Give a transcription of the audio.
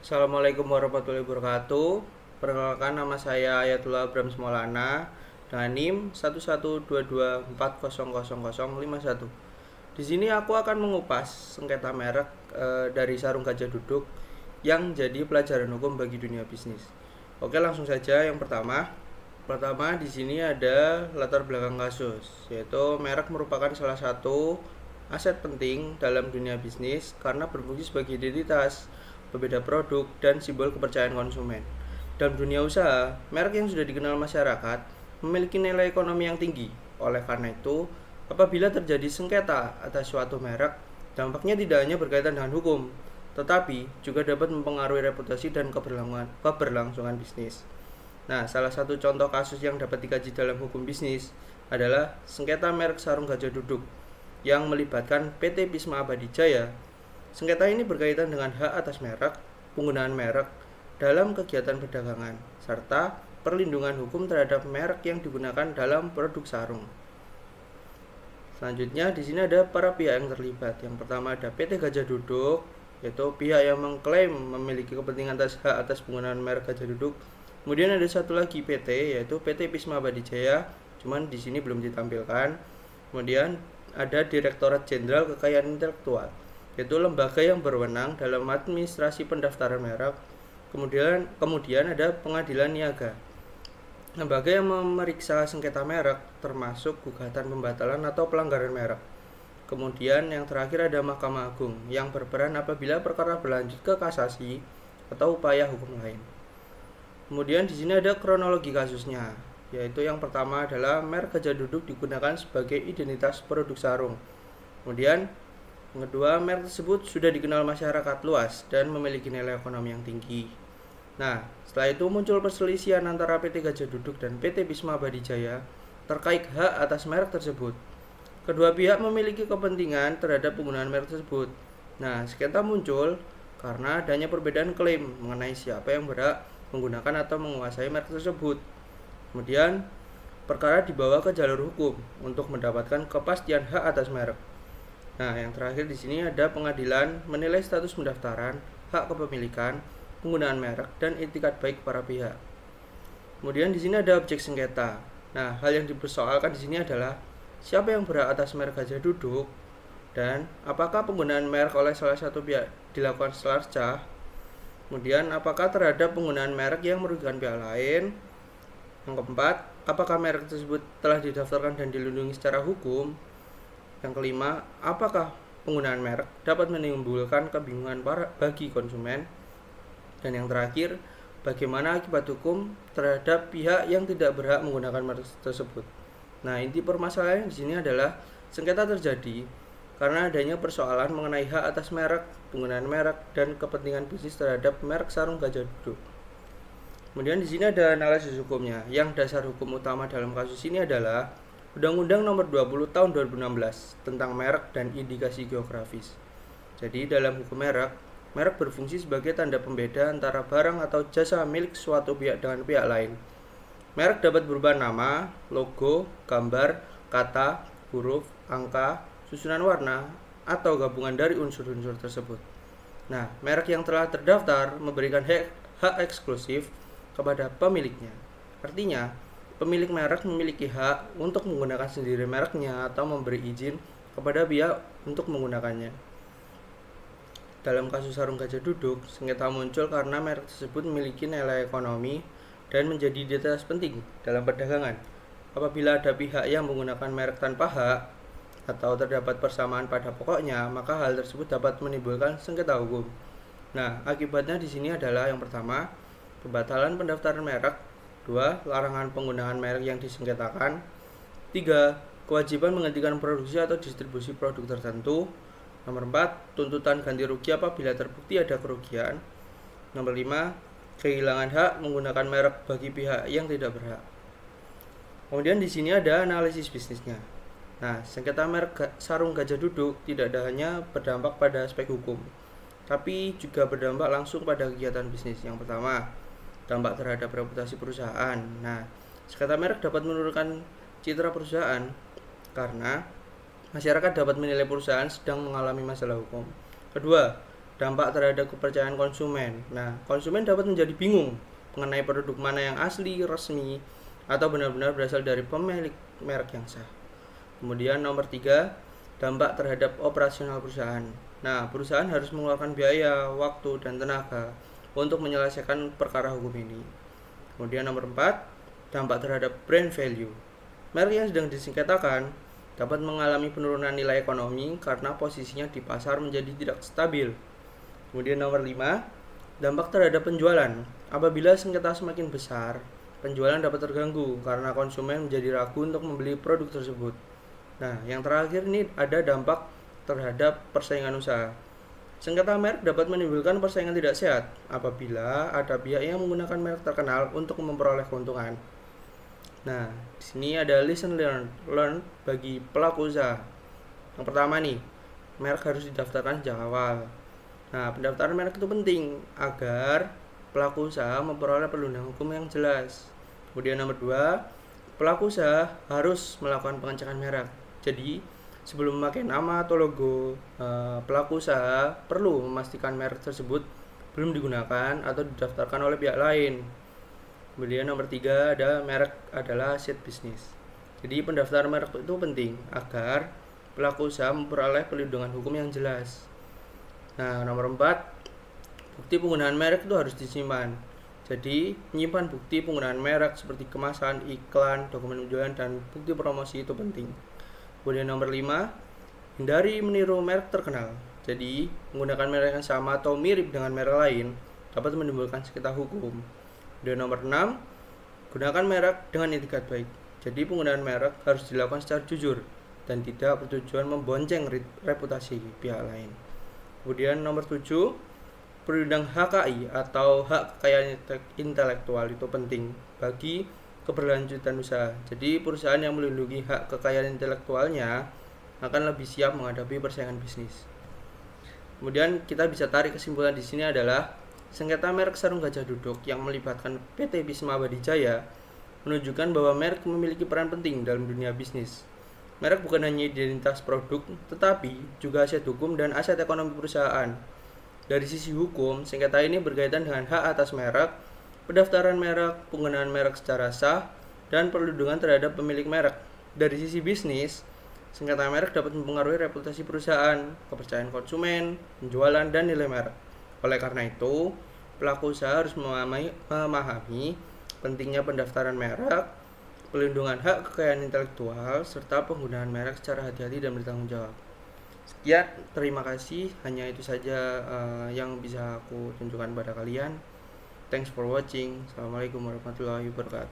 Assalamualaikum warahmatullahi wabarakatuh. Perkenalkan, nama saya Ayatullah Abrams Maulana dengan NIM 1122400051. Di sini aku akan mengupas sengketa merek dari sarung gajah duduk yang jadi pelajaran hukum bagi dunia bisnis. Oke, langsung saja. Yang pertama di sini ada latar belakang kasus, yaitu merek merupakan salah satu aset penting dalam dunia bisnis karena berfungsi sebagai identitas, pembeda produk, dan simbol kepercayaan konsumen. Dalam dunia usaha, merek yang sudah dikenal masyarakat memiliki nilai ekonomi yang tinggi. Oleh karena itu, apabila terjadi sengketa atas suatu merek, dampaknya tidak hanya berkaitan dengan hukum, tetapi juga dapat mempengaruhi reputasi dan keberlangsungan bisnis. Nah, salah satu contoh kasus yang dapat dikaji dalam hukum bisnis adalah sengketa merek sarung gajah duduk yang melibatkan PT Pisma Abadi Jaya. Sengketa ini berkaitan dengan hak atas merek, penggunaan merek dalam kegiatan perdagangan, serta perlindungan hukum terhadap merek yang digunakan dalam produk sarung. Selanjutnya di sini ada para pihak yang terlibat. Yang pertama ada PT Gajah Duduk, yaitu pihak yang mengklaim memiliki kepentingan atas hak atas penggunaan merek Gajah Duduk. Kemudian ada satu lagi PT, yaitu PT Pisma Abadi Jaya, cuman di sini belum ditampilkan. Kemudian ada Direktorat Jenderal Kekayaan Intelektual, yaitu lembaga yang berwenang dalam administrasi pendaftaran merek. Kemudian ada Pengadilan Niaga, lembaga yang memeriksa sengketa merek, termasuk gugatan pembatalan atau pelanggaran merek. Kemudian yang terakhir ada Mahkamah Agung, yang berperan apabila perkara berlanjut ke kasasi atau upaya hukum lain. Kemudian di sini ada kronologi kasusnya, yaitu yang pertama adalah merek Gajah Duduk digunakan sebagai identitas produk sarung. Kemudian yang kedua, merek tersebut sudah dikenal masyarakat luas dan memiliki nilai ekonomi yang tinggi. Nah, setelah itu muncul perselisihan antara PT Gajah Duduk dan PT Pisma Abadi Jaya terkait hak atas merek tersebut. Kedua pihak memiliki kepentingan terhadap penggunaan merek tersebut. Nah, sengketa muncul karena adanya perbedaan klaim mengenai siapa yang berhak menggunakan atau menguasai merek tersebut. Kemudian, perkara dibawa ke jalur hukum untuk mendapatkan kepastian hak atas merek. Nah, yang terakhir di sini ada pengadilan menilai status pendaftaran, hak kepemilikan, penggunaan merek, dan etikat baik para pihak. Kemudian di sini ada objek sengketa. Nah, hal yang dipersoalkan di sini adalah siapa yang berhak atas merek Gajah Duduk dan apakah penggunaan merek oleh salah satu pihak dilakukan secara sah. Kemudian apakah terhadap penggunaan merek yang merugikan pihak lain. Yang keempat, apakah merek tersebut telah didaftarkan dan dilindungi secara hukum. Yang kelima, apakah penggunaan merek dapat menimbulkan kebingungan bagi konsumen. Dan yang terakhir, bagaimana akibat hukum terhadap pihak yang tidak berhak menggunakan merek tersebut. Nah, inti permasalahan di sini adalah sengketa terjadi karena adanya persoalan mengenai hak atas merek, penggunaan merek, dan kepentingan bisnis terhadap merek sarung Gajah Duduk. Kemudian di sini ada analisis hukumnya. Yang dasar hukum utama dalam kasus ini adalah Undang-Undang Nomor 20 Tahun 2016 tentang merek dan indikasi geografis. Jadi dalam hukum merek berfungsi sebagai tanda pembeda antara barang atau jasa milik suatu pihak dengan pihak lain. Merek dapat berupa nama, logo, gambar, kata, huruf, angka, susunan warna, atau gabungan dari unsur-unsur tersebut. Nah, merek yang telah terdaftar memberikan hak eksklusif kepada pemiliknya. Artinya, pemilik merek memiliki hak untuk menggunakan sendiri mereknya atau memberi izin kepada pihak untuk menggunakannya. Dalam kasus sarung Gajah Duduk, sengketa muncul karena merek tersebut memiliki nilai ekonomi dan menjadi identitas penting dalam perdagangan. Apabila ada pihak yang menggunakan merek tanpa hak atau terdapat persamaan pada pokoknya, maka hal tersebut dapat menimbulkan sengketa hukum. Nah, akibatnya di sini adalah yang pertama, pembatalan pendaftaran merek. 2. Larangan penggunaan merek yang disengketakan. 3. Kewajiban menghentikan produksi atau distribusi produk tertentu. Nomor 4. Tuntutan ganti rugi apabila terbukti ada kerugian. Nomor 5. Kehilangan hak menggunakan merek bagi pihak yang tidak berhak. Kemudian di sini ada analisis bisnisnya. Nah, sengketa merek sarung Gajah Duduk tidak hanya berdampak pada aspek hukum, tapi juga berdampak langsung pada kegiatan bisnis. Yang pertama, dampak terhadap reputasi perusahaan. Nah, sengketa merek dapat menurunkan citra perusahaan karena masyarakat dapat menilai perusahaan sedang mengalami masalah hukum. Kedua, dampak terhadap kepercayaan konsumen. Nah, konsumen dapat menjadi bingung mengenai produk mana yang asli, resmi, atau benar-benar berasal dari pemilik merek yang sah. Kemudian nomor 3, dampak terhadap operasional perusahaan. Nah, perusahaan harus mengeluarkan biaya, waktu, dan tenaga untuk menyelesaikan perkara hukum ini. Kemudian nomor 4, dampak terhadap brand value. Merek yang sedang disengketakan dapat mengalami penurunan nilai ekonomi karena posisinya di pasar menjadi tidak stabil. Kemudian nomor 5, dampak terhadap penjualan. Apabila sengketa semakin besar, penjualan dapat terganggu karena konsumen menjadi ragu untuk membeli produk tersebut. Nah, yang terakhir ini ada dampak terhadap persaingan usaha. Sengketa merek dapat menimbulkan persaingan tidak sehat apabila ada pihak yang menggunakan merek terkenal untuk memperoleh keuntungan. Nah, di sini ada lesson learned bagi pelaku usaha. Yang pertama nih, merek harus didaftarkan sejak awal. Nah, pendaftaran merek itu penting agar pelaku usaha memperoleh perlindungan hukum yang jelas. Kemudian nomor 2, pelaku usaha harus melakukan pengecekan merek. Jadi, sebelum memakai nama atau logo, pelaku usaha perlu memastikan merek tersebut belum digunakan atau didaftarkan oleh pihak lain. Kemudian nomor 3, ada merek adalah aset bisnis. Jadi, pendaftaran merek itu penting agar pelaku usaha memperoleh perlindungan hukum yang jelas. Nah, nomor 4, bukti penggunaan merek itu harus disimpan. Jadi, menyimpan bukti penggunaan merek seperti kemasan, iklan, dokumen penjualan, dan bukti promosi itu penting. Kemudian nomor 5, hindari meniru merek terkenal. Jadi, menggunakan merek yang sama atau mirip dengan merek lain dapat menimbulkan sengketa hukum. Dan nomor 6, gunakan merek dengan etikat baik. Jadi, penggunaan merek harus dilakukan secara jujur dan tidak bertujuan membonceng reputasi pihak lain. Kemudian nomor 7, perlindungan HKI atau hak kekayaan intelektual itu penting bagi keberlanjutan usaha. Jadi perusahaan yang melindungi hak kekayaan intelektualnya akan lebih siap menghadapi persaingan bisnis. Kemudian kita bisa tarik kesimpulan di sini adalah sengketa merek sarung gajah duduk yang melibatkan PT Wisma Badijaya menunjukkan bahwa merek memiliki peran penting dalam dunia bisnis. Merek bukan hanya identitas produk, tetapi juga aset hukum dan aset ekonomi perusahaan. Dari sisi hukum, sengketa ini berkaitan dengan hak atas merek, pendaftaran merek, penggunaan merek secara sah, dan perlindungan terhadap pemilik merek. Dari sisi bisnis, sengketa merek dapat mempengaruhi reputasi perusahaan, kepercayaan konsumen, penjualan, dan nilai merek. Oleh karena itu, pelaku usaha harus memahami pentingnya pendaftaran merek, pelindungan hak kekayaan intelektual, serta penggunaan merek secara hati-hati dan bertanggung jawab. Sekian, terima kasih. Hanya itu saja yang bisa aku tunjukkan pada kalian. Thanks for watching. Assalamualaikum warahmatullahi wabarakatuh.